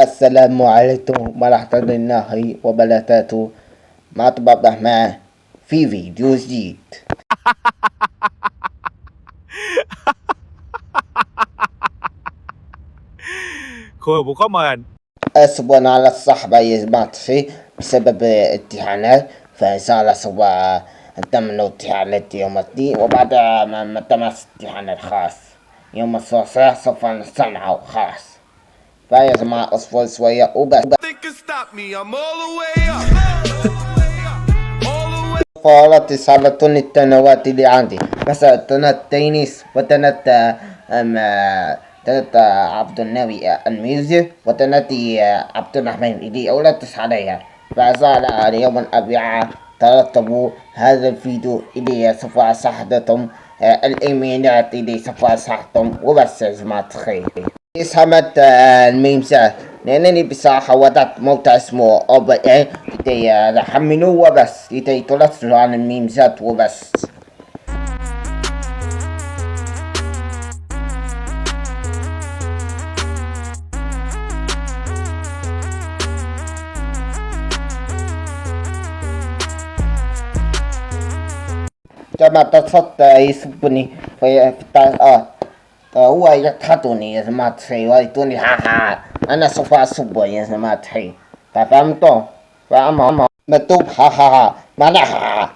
السلام عليكم ورحمة الله وبركاته. مطبخ الرحمن في فيديو جديد. أسفا على الصحبة يا جماعة بسبب امتحانات، فصار سوى تم امتحانات يوم الاثنين، وبعدها ما تم امتحان الخاص يوم الثلاثاء. سوف نصنعه خاص، فيا جماعة اصبروا شوية وبس. فارت رسالة التنوات اللي عندي، مثلا تنت تينيس وتنت تنت عبد النبي الميوزك وتنت عبد الرحمن اللي أولدت عليها. فزال اليوم الأربعاء ترتبوا هذا الفيديو اللي سوف أصحدكم الإيميلات اللي سوف أصحدكم وبس يا جماعة الخير. اسهمت الميمسات لأنني بصراحة وضعت موقع اسمه OBA لكي يحملوه وبس، لكي ترسلوا عن الميمسات وبس. كما تصدت يسبني في هو يضحكني يا جماعة الخير ويقولي ها أنا سوف أصبه يا جماعة الخير. فهمتوا؟ فأما مكتوب ها معنى ها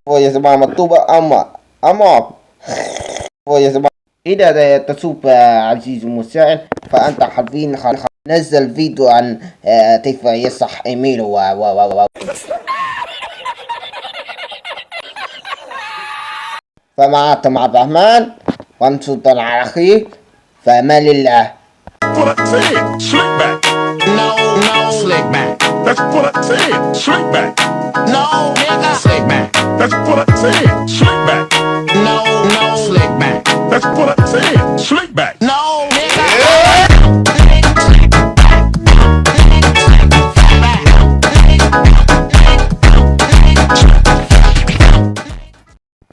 يا جماعة مكتوب أما يا جماعة. إذا تشوف عزيزي المشاهد فأنت حابين نزل فيديو عن كيف يصح إيميله فمعكم عبد الرحمن وانتم على خير، فأمان الله. What I said, slick back. No, slick back. That's what I said, slick back. No, nigga, slick back. That's what I said, slick back. No, slick back. That's what I said, slick back. No, nigga.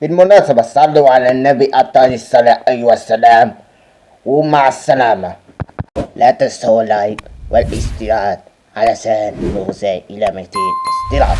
بالمناسبة صلوا على النبي عليه الصلاة والسلام، ومع السلامة. لا تنسوا اللايك والاشتراك علشان نوصل إلى 200 اشتراك.